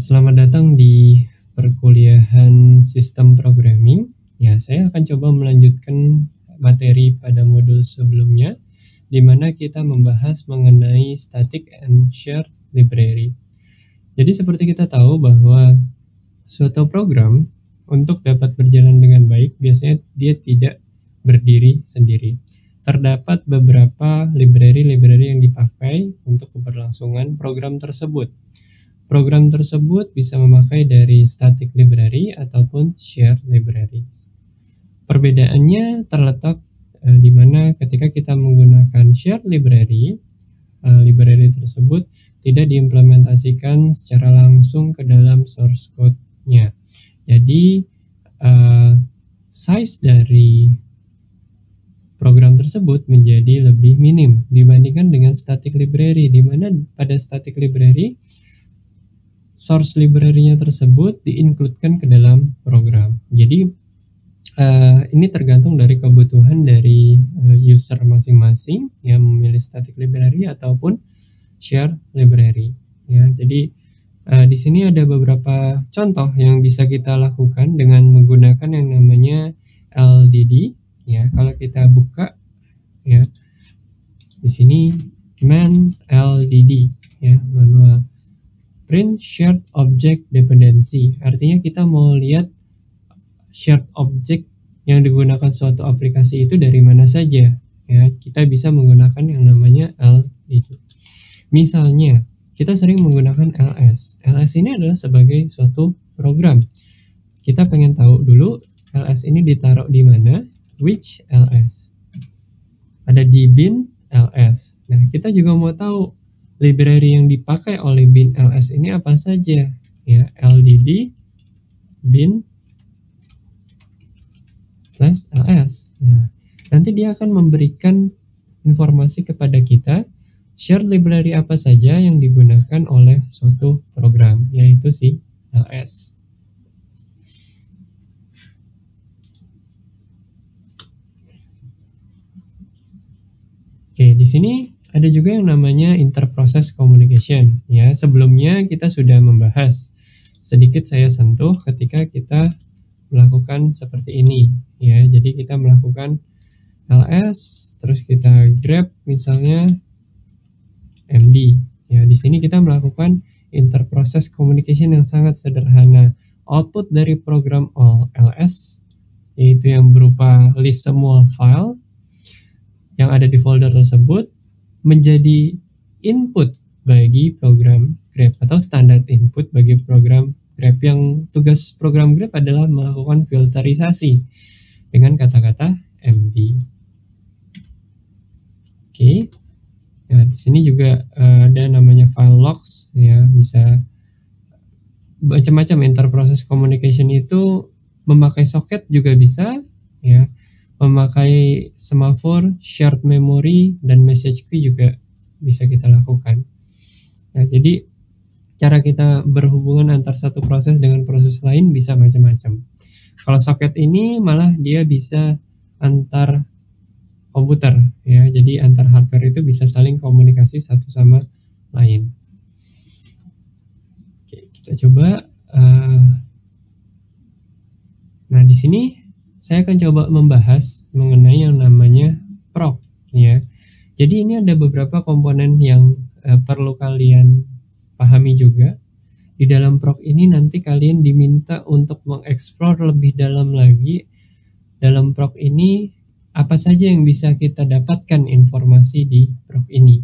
Selamat datang di perkuliahan sistem programming. Ya, saya akan coba melanjutkan materi pada modul sebelumnya, di mana kita membahas mengenai static and shared libraries. Jadi seperti kita tahu bahwa suatu program untuk dapat berjalan dengan baik, biasanya dia tidak berdiri sendiri. Terdapat beberapa library yang dipakai untuk keberlangsungan program tersebut. Program tersebut bisa memakai dari static library ataupun shared libraries. Perbedaannya terletak di mana ketika kita menggunakan shared library, library tersebut tidak diimplementasikan secara langsung ke dalam source code-nya. Jadi size dari program tersebut menjadi lebih minim dibandingkan dengan static library, di mana pada static library source library-nya tersebut diinclude-kan ke dalam program. Jadi ini tergantung dari kebutuhan dari user masing-masing yang memilih static library ataupun share library. Ya, jadi di sini ada beberapa contoh yang bisa kita lakukan dengan menggunakan yang namanya LDD. Ya, kalau kita buka, ya, di sini man LDD, ya, manual print shared object dependency. Artinya kita mau lihat shared object yang digunakan suatu aplikasi itu dari mana saja. Ya, kita bisa menggunakan yang namanya LDD. Misalnya, kita sering menggunakan LS. LS ini adalah sebagai suatu program. Kita pengen tahu dulu LS ini ditaruh di mana, which LS. Ada di bin LS. Nah, kita juga mau tahu library yang dipakai oleh bin LS ini apa saja, ya, LDD bin /ls. Nah, nanti dia akan memberikan informasi kepada kita shared library apa saja yang digunakan oleh suatu program, yaitu si ls. Oke, di sini ada juga yang namanya interprocess communication. Ya, sebelumnya kita sudah membahas. Sedikit saya sentuh ketika kita melakukan seperti ini. Ya, jadi kita melakukan ls, terus kita grab misalnya md. Ya, di sini kita melakukan interprocess communication yang sangat sederhana. Output dari program ls, yaitu yang berupa list semua file yang ada di folder tersebut, menjadi input bagi program grep atau standar input bagi program grep, yang tugas program grep adalah melakukan filterisasi dengan kata-kata md. Oke. Nah, di sini juga ada namanya file logs, ya, bisa macam-macam. Interprocess communication itu memakai socket juga bisa, ya. Memakai semaphore, shared memory, dan message queue juga bisa kita lakukan. Nah, jadi cara kita berhubungan antar satu proses dengan proses lain bisa macam-macam. Kalau socket ini malah dia bisa antar komputer, ya. Jadi antar hardware itu bisa saling komunikasi satu sama lain. Oke, kita coba. Nah, di sini saya akan coba membahas mengenai yang namanya proc, ya. Jadi ini ada beberapa komponen yang perlu kalian pahami juga. Di dalam proc ini nanti kalian diminta untuk mengeksplor lebih dalam lagi dalam proc ini apa saja yang bisa kita dapatkan informasi di proc ini.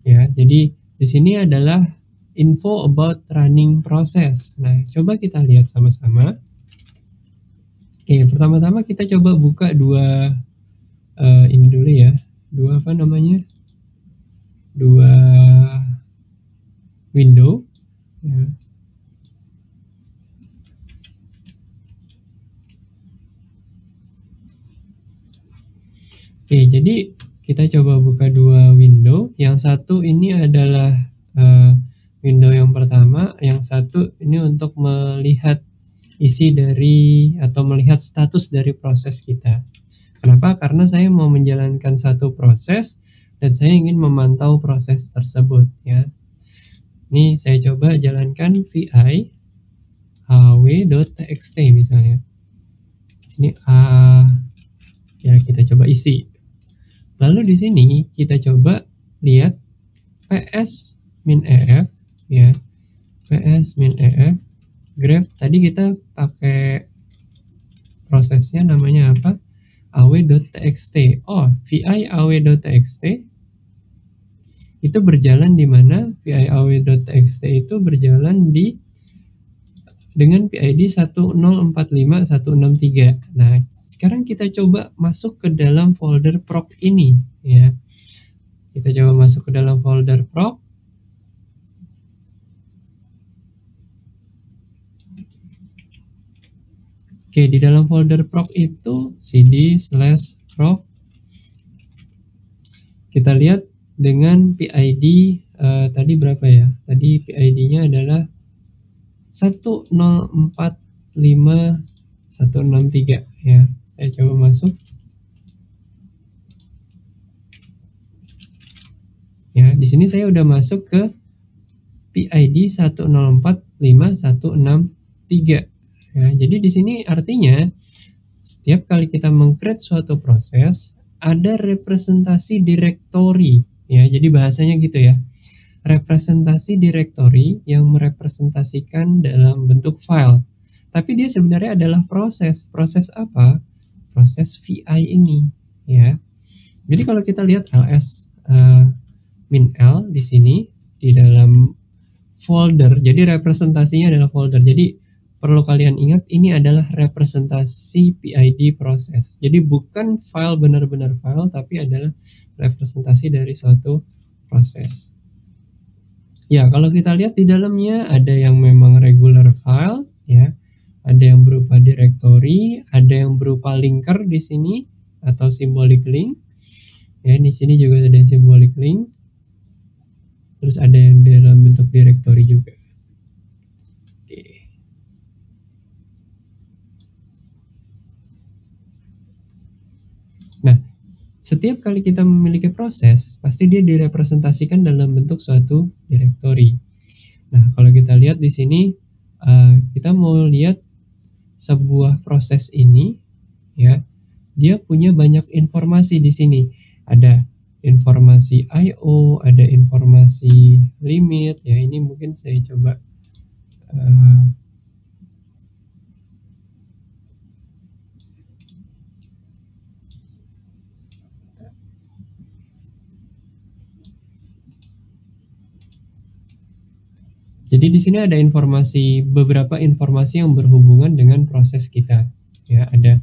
Ya, jadi di sini adalah info about running process. Nah, coba kita lihat sama-sama. Oke, pertama-tama kita coba buka dua ini dulu, ya. Dua window, ya. Oke, jadi kita coba buka dua window. Yang satu ini adalah window yang pertama, yang satu ini untuk melihat isi dari atau melihat status dari proses kita. Kenapa? Karena saya mau menjalankan satu proses dan saya ingin memantau proses tersebut, ya. Ini saya coba jalankan vi aw.txt misalnya. Sini ya kita coba isi. Lalu di sini kita coba lihat ps min ef ya. ps min ef grep tadi kita pakai prosesnya namanya apa? aw.txt. Oh, vi aw.txt itu berjalan di mana? Vi aw.txt itu berjalan dengan PID 1045163. Nah, sekarang kita coba masuk ke dalam folder proc ini ya. Kita coba masuk ke dalam folder proc. Oke, di dalam folder proc itu cd/proc. Kita lihat dengan PID tadi berapa ya? Tadi PID-nya adalah 1045163 ya. Saya coba masuk. Ya, di sini saya udah masuk ke PID 1045163. Ya, jadi di sini artinya setiap kali kita meng-create suatu proses ada representasi directory ya. Jadi bahasanya gitu ya. Representasi directory yang merepresentasikan dalam bentuk file. Tapi dia sebenarnya adalah proses. Proses apa? Proses VI ini ya. Jadi kalau kita lihat ls min l di sini di dalam folder. Jadi representasinya adalah folder. Jadi perlu kalian ingat ini adalah representasi PID proses. Jadi bukan file benar-benar file tapi adalah representasi dari suatu proses. Ya, kalau kita lihat di dalamnya ada yang memang regular file ya. Ada yang berupa directory, ada yang berupa linker di sini atau symbolic link. Ya, di sini juga ada symbolic link. Terus ada yang dalam bentuk directory juga. Oke. Nah, setiap kali kita memiliki proses, pasti dia direpresentasikan dalam bentuk suatu directory. Nah, kalau kita lihat di sini, kita mau lihat sebuah proses ini, ya, dia punya banyak informasi di sini. Ada informasi I/O, ada informasi limit, ya. Ini mungkin saya coba jadi di sini ada beberapa informasi yang berhubungan dengan proses kita. Ya, ada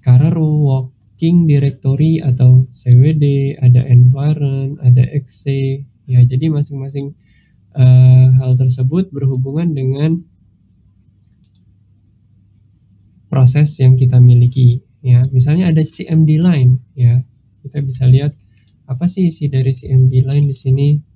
carer working directory atau CWD, ada environment, ada exe. Ya, jadi masing-masing hal tersebut berhubungan dengan proses yang kita miliki. Ya, misalnya ada CMD line. Ya, kita bisa lihat apa sih isi dari CMD line di sini.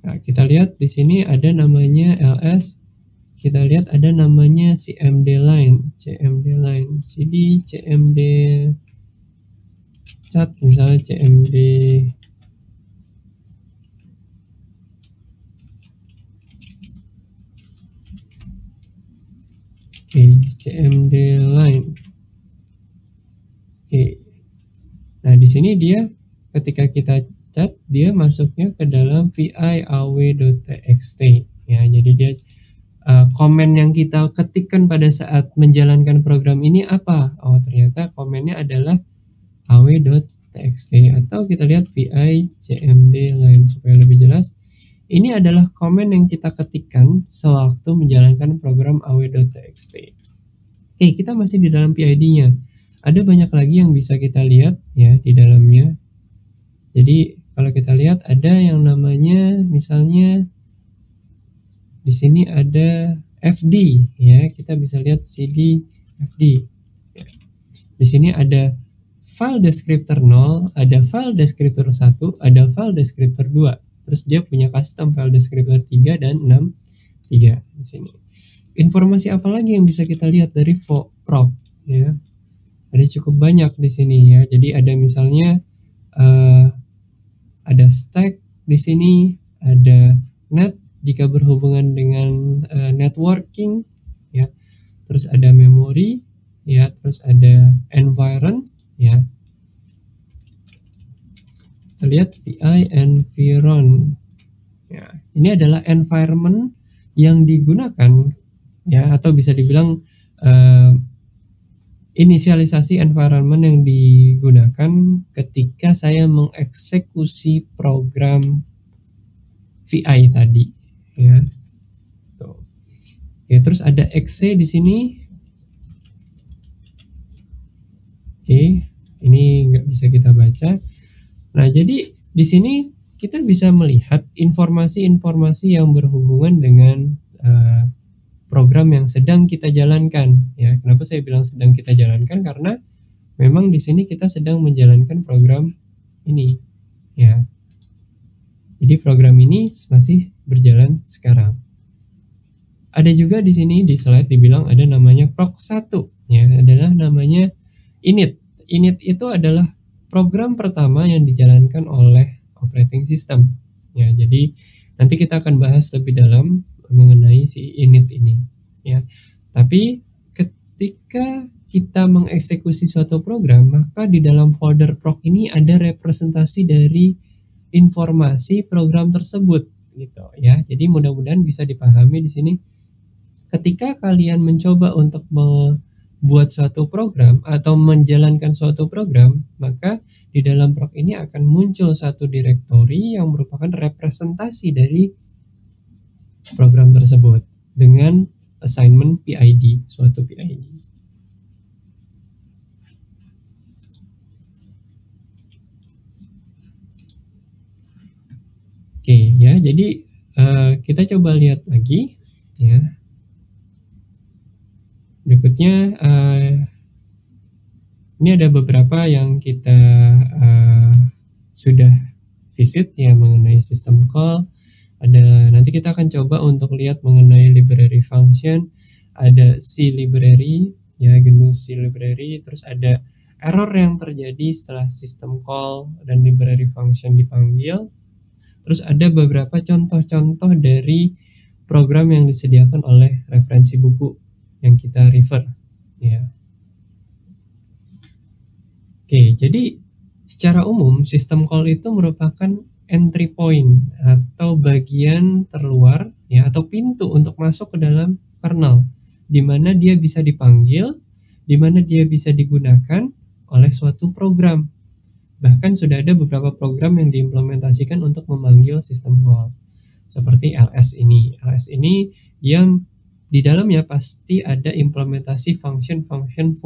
Nah, kita lihat di sini ada namanya ls. Kita lihat ada namanya CMD line, cd cmd cat, misalnya cmd cmd line. Nah, di sini dia ketika kita cat dia masuknya ke dalam vi aw.txt ya. Jadi dia komen yang kita ketikkan pada saat menjalankan program ini apa? Oh, ternyata komennya adalah aw.txt, atau kita lihat vi cmd line supaya lebih jelas. Ini adalah komen yang kita ketikkan sewaktu menjalankan program aw.txt. Oke, kita masih di dalam PID-nya. Ada banyak lagi yang bisa kita lihat ya di dalamnya. Jadi kalau kita lihat ada yang namanya misalnya di sini ada fd ya, kita bisa lihat cd fd. Ya. Di sini ada file descriptor 0, ada file descriptor 1, ada file descriptor 2. Terus dia punya custom file descriptor 3 dan 6 3 di sini. Informasi apa lagi yang bisa kita lihat dari proc ya? Ada cukup banyak di sini ya. Jadi ada misalnya ada stack di sini, ada net jika berhubungan dengan networking ya. Terus ada memory ya, terus ada environment ya. Kita lihat VI environment. Ya, ini adalah environment yang digunakan ya, atau bisa dibilang inisialisasi environment yang digunakan ketika saya mengeksekusi program VI tadi ya. Tuh. Oke, terus ada exe di sini. Oke, ini nggak bisa kita baca. Nah, jadi di sini kita bisa melihat informasi-informasi yang berhubungan dengan program yang sedang kita jalankan ya. Kenapa saya bilang sedang kita jalankan? Karena memang di sini kita sedang menjalankan program ini ya. Jadi program ini masih berjalan sekarang. Ada juga di sini di slide dibilang ada namanya proc1 ya, adalah namanya init. Init itu adalah program pertama yang dijalankan oleh operating system ya. Jadi nanti kita akan bahas lebih dalam mengenai si init ini ya. Tapi ketika kita mengeksekusi suatu program, maka di dalam folder proc ini ada representasi dari informasi program tersebut gitu ya. Jadi mudah-mudahan bisa dipahami di sini. Ketika kalian mencoba untuk membuat suatu program atau menjalankan suatu program, maka di dalam proc ini akan muncul satu direktori yang merupakan representasi dari program tersebut dengan assignment PID, suatu PID. Oke ya, jadi kita coba lihat lagi ya. Berikutnya ini ada beberapa yang kita sudah visit ya mengenai system call. Ada, nanti kita akan coba untuk lihat mengenai library function. Ada C library ya, GNU C library. Terus ada error yang terjadi setelah system call dan library function dipanggil. Terus ada beberapa contoh-contoh dari program yang disediakan oleh referensi buku yang kita refer ya. Oke, jadi secara umum system call itu merupakan entry point atau bagian terluar ya, atau pintu untuk masuk ke dalam kernel, di mana dia bisa dipanggil, di mana dia bisa digunakan oleh suatu program. Bahkan sudah ada beberapa program yang diimplementasikan untuk memanggil system call. Seperti LS ini. LS ini dia di dalamnya pasti ada implementasi function-function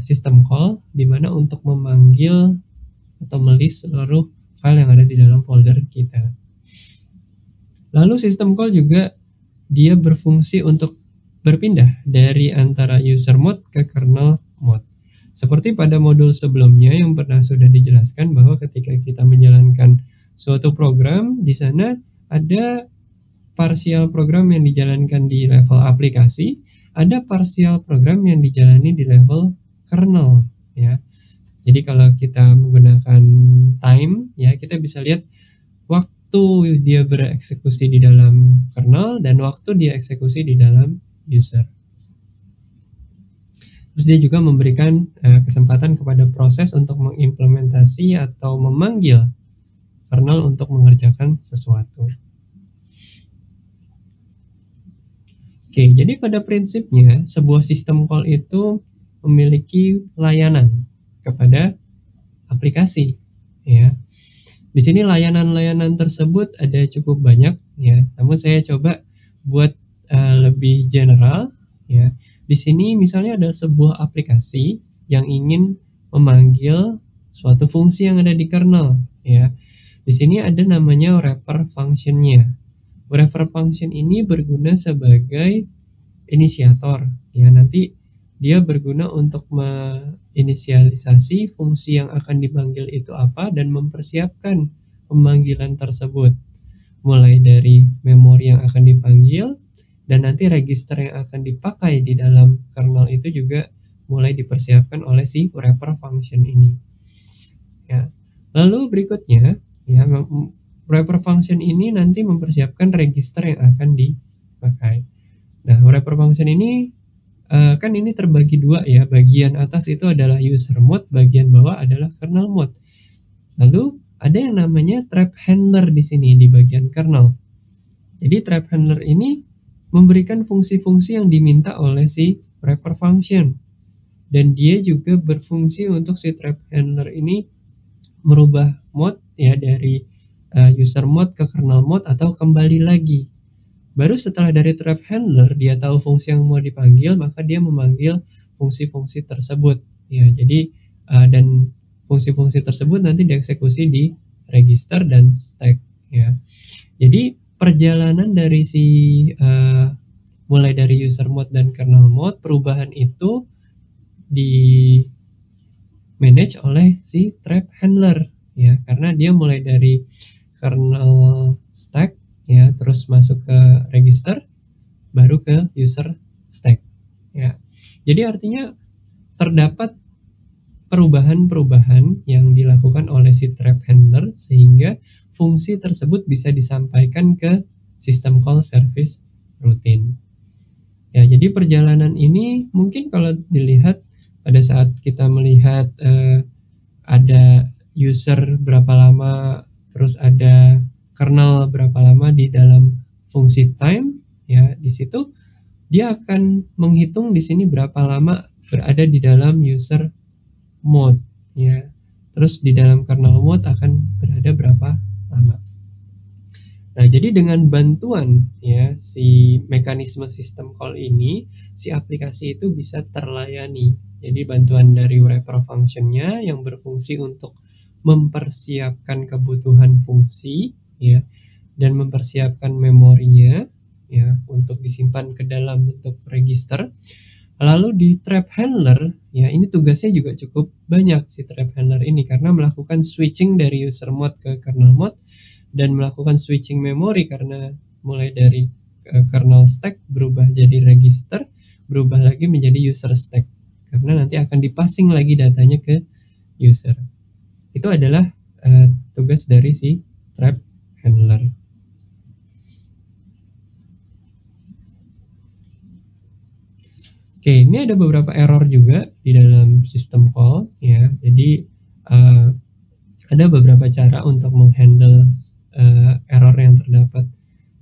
system call, di mana untuk memanggil atau melist seluruh file yang ada di dalam folder kita. Lalu system call juga dia berfungsi untuk berpindah dari antara user mode ke kernel mode. Seperti pada modul sebelumnya yang pernah sudah dijelaskan bahwa ketika kita menjalankan suatu program, di sana ada partial program yang dijalankan di level aplikasi, ada partial program yang dijalani di level kernel ya. Jadi kalau kita menggunakan time ya, kita bisa lihat waktu dia bereksekusi di dalam kernel dan waktu dia eksekusi di dalam user. Terus dia juga memberikan kesempatan kepada proses untuk mengimplementasi atau memanggil kernel untuk mengerjakan sesuatu. Oke, jadi pada prinsipnya sebuah sistem call itu memiliki layanan kepada aplikasi ya. Di sini layanan-layanan tersebut ada cukup banyak ya, namun saya coba buat lebih general ya. Di sini misalnya ada sebuah aplikasi yang ingin memanggil suatu fungsi yang ada di kernel ya. Di sini ada namanya wrapper function-nya. Wrapper function ini berguna sebagai inisiator ya, nanti dia berguna untuk menginisialisasi fungsi yang akan dipanggil itu apa dan mempersiapkan pemanggilan tersebut, mulai dari memori yang akan dipanggil dan nanti register yang akan dipakai di dalam kernel itu juga mulai dipersiapkan oleh si wrapper function ini. Ya. Lalu berikutnya, ya, wrapper function ini nanti mempersiapkan register yang akan dipakai. Nah, wrapper function ini kan ini terbagi dua ya. Bagian atas itu adalah user mode, bagian bawah adalah kernel mode. Lalu ada yang namanya trap handler di sini di bagian kernel. Jadi trap handler ini memberikan fungsi-fungsi yang diminta oleh si wrapper function. Dan dia juga berfungsi untuk si trap handler ini merubah mode ya dari user mode ke kernel mode atau kembali lagi. Baru setelah dari trap handler dia tahu fungsi yang mau dipanggil, maka dia memanggil fungsi-fungsi tersebut. Ya, jadi dan fungsi-fungsi tersebut nanti dieksekusi di register dan stack. Ya, jadi perjalanan dari si mulai dari user mode dan kernel mode, perubahan itu di manage oleh si trap handler. Ya, karena dia mulai dari kernel stack ya, terus masuk ke register, baru ke user stack ya. Jadi artinya terdapat perubahan-perubahan yang dilakukan oleh si trap handler sehingga fungsi tersebut bisa disampaikan ke system call service routine. Ya, jadi perjalanan ini mungkin kalau dilihat pada saat kita melihat ada user berapa lama, terus ada kernel berapa lama di dalam fungsi time ya, di situ dia akan menghitung di sini berapa lama berada di dalam user mode ya. Terus di dalam kernel mode akan berada berapa lama. Nah, jadi dengan bantuan ya si mekanisme system call ini, si aplikasi itu bisa terlayani. Jadi bantuan dari wrapper function-nya yang berfungsi untuk mempersiapkan kebutuhan fungsi ya, dan mempersiapkan memorinya ya untuk disimpan ke dalam bentuk register. Lalu di trap handler ya, ini tugasnya juga cukup banyak si trap handler ini karena melakukan switching dari user mode ke kernel mode dan melakukan switching memori karena mulai dari kernel stack berubah jadi register, berubah lagi menjadi user stack karena nanti akan dipassing lagi datanya ke user. Itu adalah tugas dari si trap handler. Oke, ini ada beberapa error juga di dalam system call ya. Jadi ada beberapa cara untuk menghandle error yang terdapat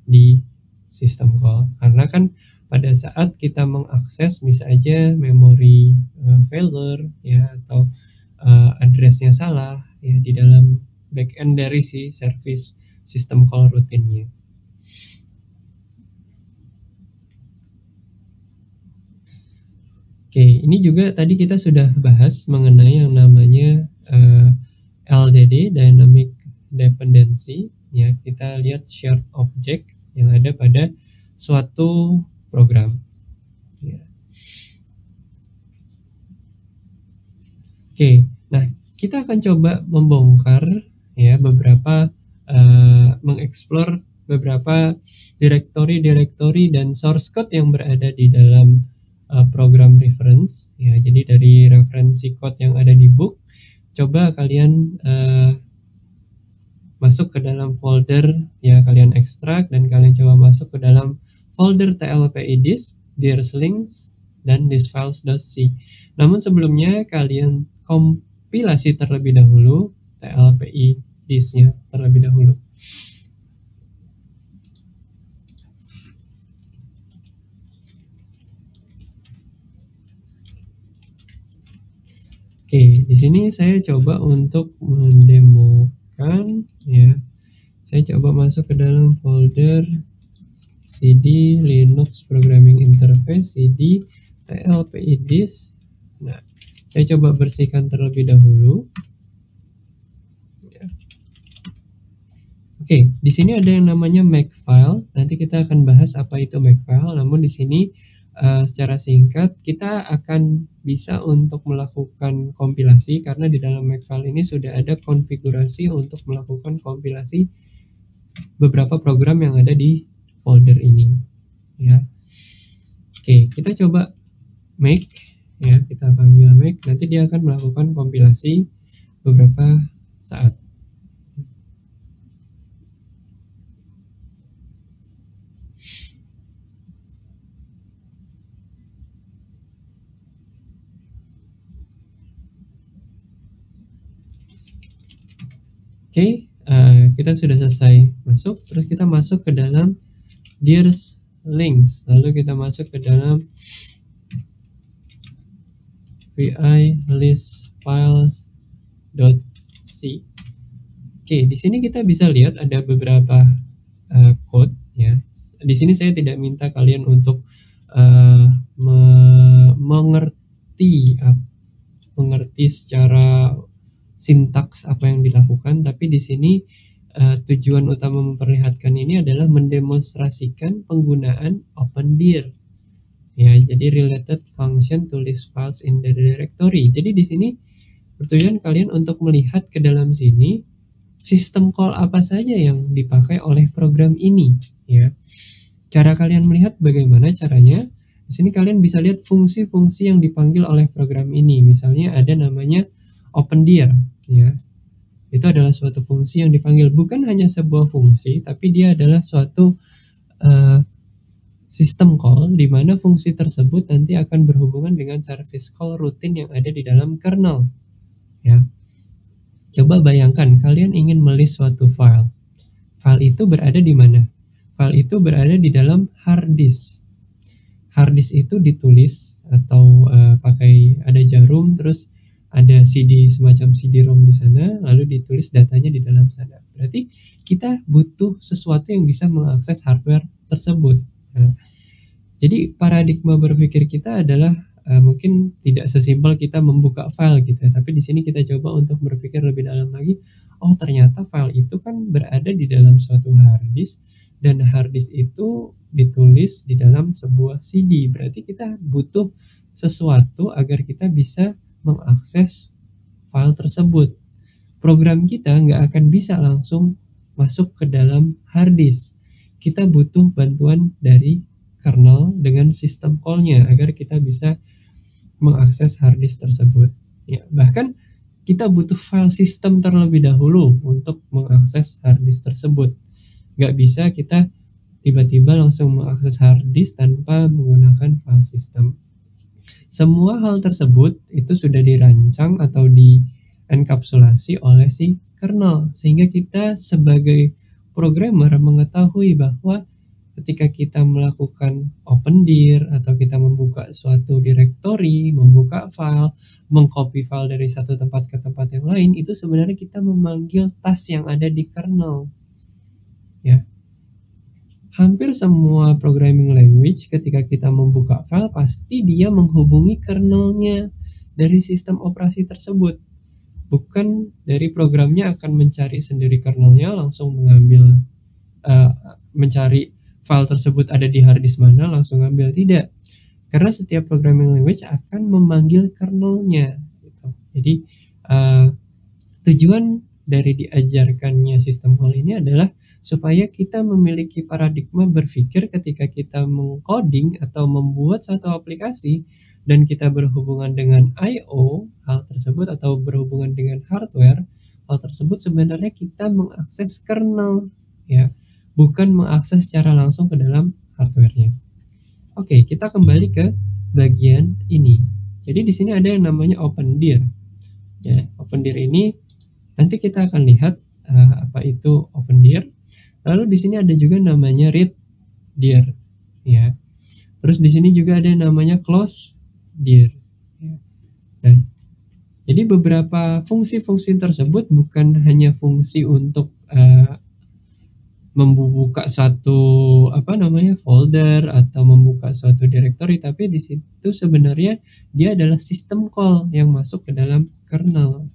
di system call. Karena kan pada saat kita mengakses bisa aja memori failure ya, atau addressnya salah ya di dalam backend dari si service system call rutinnya. Oke, ini juga tadi kita sudah bahas mengenai yang namanya LDD, Dynamic Dependency. Ya, kita lihat shared object yang ada pada suatu program. Ya. Oke, nah kita akan coba membongkar ya beberapa mengeksplor beberapa direktori dan source code yang berada di dalam program reference ya. Jadi dari referensi code yang ada di book, coba kalian masuk ke dalam folder ya, kalian ekstrak dan kalian coba masuk ke dalam folder tlpidis, dirslinks, dan thisfiles.c. Namun sebelumnya kalian kompilasi terlebih dahulu tlpidis-nya terlebih dahulu. Oke, di sini saya coba untuk mendemokan ya. Saya coba masuk ke dalam folder cd Linux Programming Interface, cd tlpidis. Nah, saya coba bersihkan terlebih dahulu. Ya. Oke, di sini ada yang namanya makefile. Nanti kita akan bahas apa itu makefile. Namun di sini secara singkat kita akan bisa untuk melakukan kompilasi karena di dalam makefile ini sudah ada konfigurasi untuk melakukan kompilasi beberapa program yang ada di folder ini ya. Oke, kita coba make ya, kita panggil make, nanti dia akan melakukan kompilasi beberapa saat. Oke, kita sudah selesai masuk, terus kita masuk ke dalam Dears links, lalu kita masuk ke dalam vi list files.c. Oke, di sini kita bisa lihat ada beberapa code ya. Di sini saya tidak minta kalian untuk mengerti secara sintaks apa yang dilakukan, tapi di sini tujuan utama memperlihatkan ini adalah mendemonstrasikan penggunaan opendir. Ya, jadi related function to list files in the directory. Jadi di sini bertujuan kalian untuk melihat ke dalam sini sistem call apa saja yang dipakai oleh program ini, ya. Cara kalian melihat bagaimana caranya? Di sini kalian bisa lihat fungsi-fungsi yang dipanggil oleh program ini. Misalnya ada namanya opendir, ya. Itu adalah suatu fungsi yang dipanggil, bukan hanya sebuah fungsi, tapi dia adalah suatu sistem call di mana fungsi tersebut nanti akan berhubungan dengan service call rutin yang ada di dalam kernel, ya. Coba bayangkan kalian ingin melist suatu file. File itu berada di mana? File itu berada di dalam hard disk. Hard disk itu ditulis atau pakai ada jarum, terus ada CD, semacam CD-ROM di sana, lalu ditulis datanya di dalam sana. Berarti kita butuh sesuatu yang bisa mengakses hardware tersebut. Nah, jadi paradigma berpikir kita adalah mungkin tidak sesimpel kita membuka file gitu ya, tapi di sini kita coba untuk berpikir lebih dalam lagi. Oh, ternyata file itu kan berada di dalam suatu hard disk, dan hard disk itu ditulis di dalam sebuah CD. Berarti kita butuh sesuatu agar kita bisa mengakses file tersebut. Program kita nggak akan bisa langsung masuk ke dalam hard disk. Kita butuh bantuan dari kernel dengan sistem call-nya agar kita bisa mengakses hard disk tersebut. Ya, bahkan kita butuh file system terlebih dahulu untuk mengakses hard disk tersebut. Nggak bisa kita tiba-tiba langsung mengakses hard disk tanpa menggunakan file system. Semua hal tersebut itu sudah dirancang atau dienkapsulasi oleh si kernel, sehingga kita sebagai programmer mengetahui bahwa ketika kita melakukan opendir atau kita membuka suatu directory, membuka file, mengcopy file dari satu tempat ke tempat yang lain, itu sebenarnya kita memanggil task yang ada di kernel. Ya. Hampir semua programming language ketika kita membuka file pasti dia menghubungi kernelnya dari sistem operasi tersebut. Bukan dari programnya akan mencari sendiri kernelnya, langsung mengambil mencari file tersebut ada di hard disk mana, langsung ambil. Tidak. Karena setiap programming language akan memanggil kernelnya gitu. Jadi tujuan dari diajarkannya sistem call ini adalah supaya kita memiliki paradigma berpikir ketika kita mengcoding atau membuat suatu aplikasi dan kita berhubungan dengan I/O, hal tersebut, atau berhubungan dengan hardware, hal tersebut sebenarnya kita mengakses kernel, ya, bukan mengakses secara langsung ke dalam hardware-nya. Oke, kita kembali ke bagian ini. Jadi di sini ada yang namanya opendir. Ya, opendir ini nanti kita akan lihat apa itu opendir. Lalu di sini ada juga namanya readdir, ya. Terus di sini juga ada namanya closedir. Ya. Nah, jadi beberapa fungsi-fungsi tersebut bukan hanya fungsi untuk membuka suatu folder atau membuka suatu directory, tapi di situ sebenarnya dia adalah sistem call yang masuk ke dalam kernel.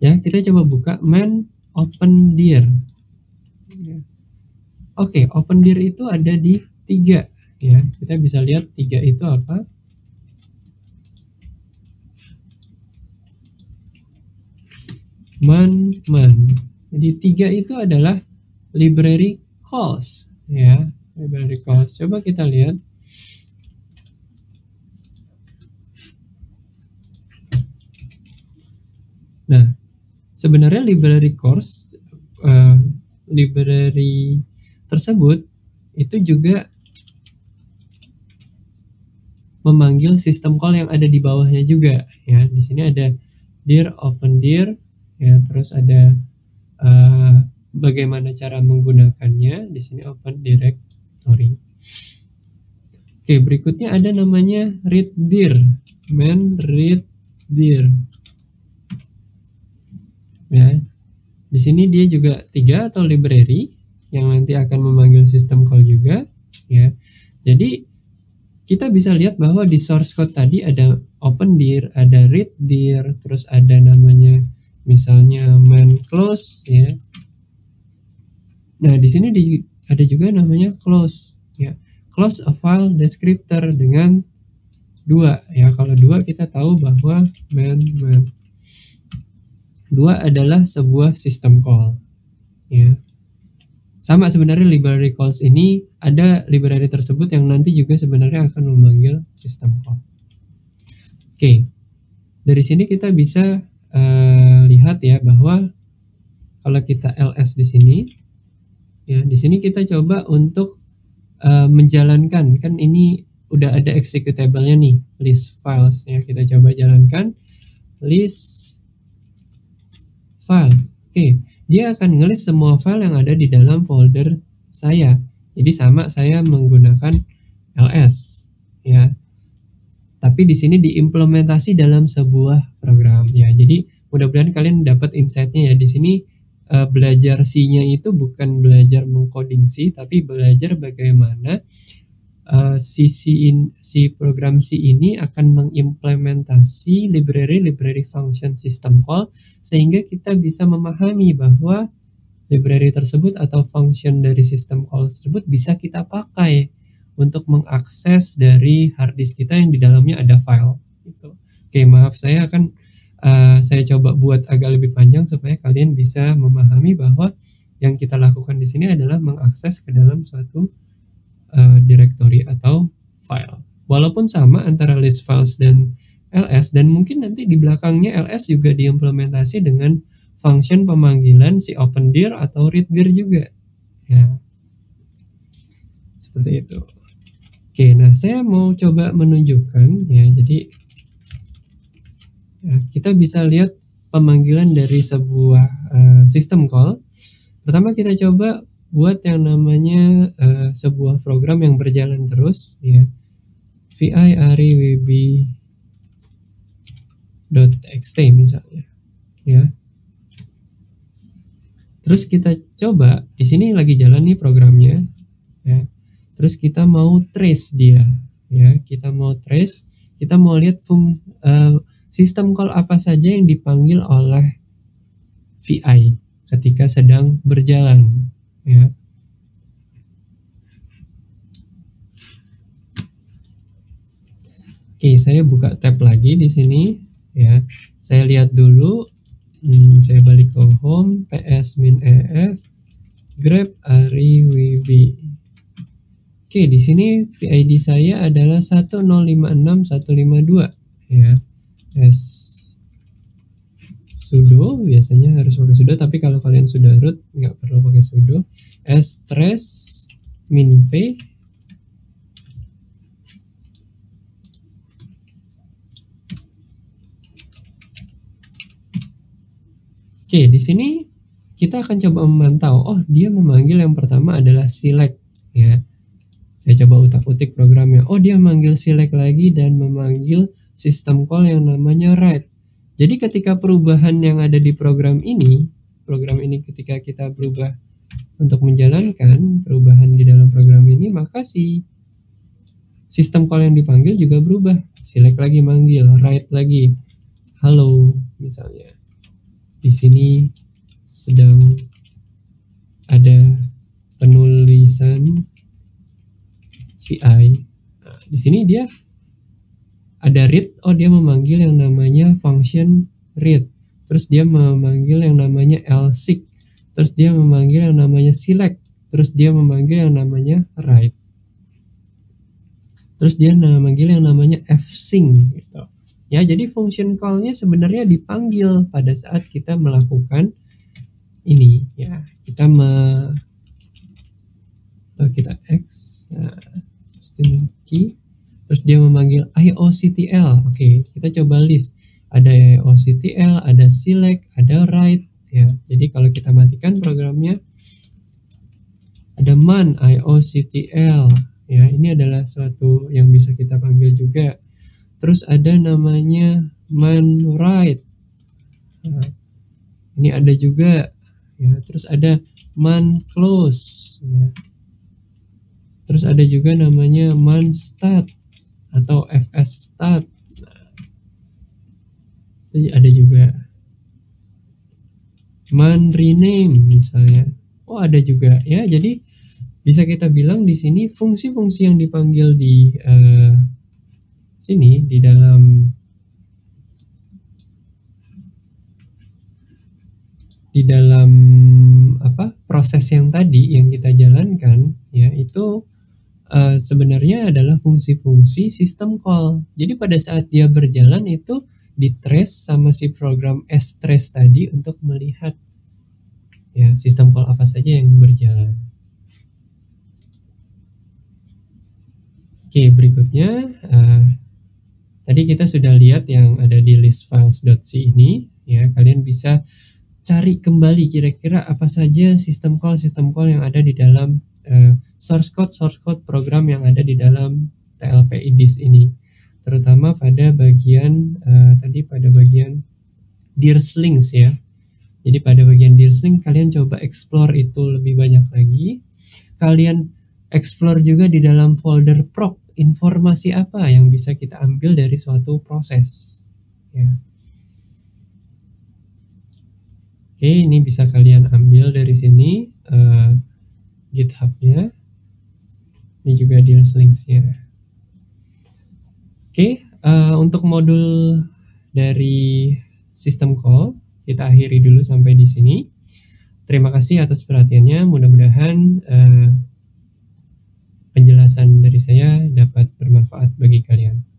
Ya, kita coba buka man opendir. Oke, opendir itu ada di 3, ya. Kita bisa lihat 3 itu apa? Man. Jadi 3 itu adalah library calls, ya, library calls. Coba kita lihat. Nah, sebenarnya library tersebut itu juga memanggil sistem call yang ada di bawahnya juga ya. Di sini ada dir, open dir ya, terus ada bagaimana cara menggunakannya. Di sini open directory. Oke, berikutnya ada namanya read dir, read dir ya. Di sini dia juga 3 atau library yang nanti akan memanggil sistem call juga ya. Jadi kita bisa lihat bahwa di source code tadi ada open dir, ada read dir, terus ada namanya misalnya main close ya. Nah, di sini ada juga namanya close ya. Close a file descriptor dengan 2 ya. Kalau 2 kita tahu bahwa main 2 adalah sebuah system call ya. Sama sebenarnya library calls ini, ada library tersebut yang nanti juga sebenarnya akan memanggil system call. Oke, dari sini kita bisa lihat ya bahwa kalau kita ls di sini ya, di sini kita coba untuk menjalankan, kan ini udah ada executable-nya nih, list files ya. Kita coba jalankan list files. Oke, dia akan ngelist semua file yang ada di dalam folder saya. Jadi sama saya menggunakan ls ya. Tapi di sini diimplementasi dalam sebuah program ya. Jadi mudah-mudahan kalian dapat insight-nya ya. Di sini belajar C-nya itu bukan belajar mengcoding C, tapi belajar bagaimana si program C ini akan mengimplementasi library function system call, sehingga kita bisa memahami bahwa library tersebut atau function dari system call tersebut bisa kita pakai untuk mengakses dari hard disk kita yang di dalamnya ada file gitu. Oke, maaf, saya akan saya coba buat agak lebih panjang supaya kalian bisa memahami bahwa yang kita lakukan di sini adalah mengakses ke dalam suatu directory atau file. Walaupun sama antara list files dan ls, dan mungkin nanti di belakangnya ls juga diimplementasi dengan function pemanggilan si open dir atau read dir juga ya. Seperti itu. Oke, nah saya mau coba menunjukkan ya. Jadi ya, kita bisa lihat pemanggilan dari sebuah system call. Pertama kita coba buat yang namanya sebuah program yang berjalan terus ya. vi ariwb.txt misalnya ya. Terus kita coba, di sini lagi jalan nih programnya ya. Terus kita mau trace dia ya. Kita mau trace, kita mau lihat sistem call apa saja yang dipanggil oleh VI ketika sedang berjalan ya. Oke, saya buka tab lagi di sini ya. Saya lihat dulu, saya balik ke home, ps-ef grep ariwb. Oke, di sini PID saya adalah 1056152 ya. Sudo, biasanya harus pakai sudo, tapi kalau kalian sudah root nggak perlu pakai sudo. Trace minp. Oke, di sini kita akan coba memantau. Oh, dia memanggil yang pertama adalah select ya. Saya coba utak-utik programnya. Oh, dia memanggil select lagi dan memanggil system call yang namanya write. Jadi ketika perubahan yang ada di program ini ketika kita berubah untuk menjalankan perubahan di dalam program ini, maka si sistem call yang dipanggil juga berubah. Select lagi manggil, write lagi, halo misalnya. Di sini sedang ada penulisan VI. Nah, di sini dia ada read, oh dia memanggil yang namanya function read. Terus dia memanggil yang namanya lseek. Terus dia memanggil yang namanya select. Terus dia memanggil yang namanya write. Terus dia memanggil yang namanya fsync gitu. Ya, jadi function call-nya sebenarnya dipanggil pada saat kita melakukan ini ya. Atau kita X string key, terus dia memanggil IOCTL. Oke, kita coba list. Ada IOCTL, ada select, ada write ya. Jadi kalau kita matikan programnya, ada man IOCTL ya. Ini adalah suatu yang bisa kita panggil juga. Terus ada namanya man write. Nah, ini ada juga ya. Terus ada man close ya. Terus ada juga namanya man start atau fs start. Nah, itu ada juga man rename misalnya. Oh, ada juga ya. Jadi bisa kita bilang di sini fungsi-fungsi yang dipanggil di sini di dalam proses yang tadi yang kita jalankan ya, itu sebenarnya adalah fungsi-fungsi system call. Jadi pada saat dia berjalan itu di-trace sama si program strace tadi untuk melihat ya system call apa saja yang berjalan. Oke, berikutnya tadi kita sudah lihat yang ada di list files.c ini ya. Kalian bisa cari kembali kira-kira apa saja system call yang ada di dalam source code program yang ada di dalam TLPIDIS ini, terutama pada bagian tadi pada bagian dirslings ya. Jadi pada bagian dirslings kalian coba explore itu lebih banyak lagi. Kalian explore juga di dalam folder proc, informasi apa yang bisa kita ambil dari suatu proses ya. Oke, ini bisa kalian ambil dari sini GitHub-nya. Ini juga dirslings-nya. Oke, untuk modul dari system call kita akhiri dulu sampai di sini. Terima kasih atas perhatiannya. Mudah-mudahan penjelasan dari saya dapat bermanfaat bagi kalian.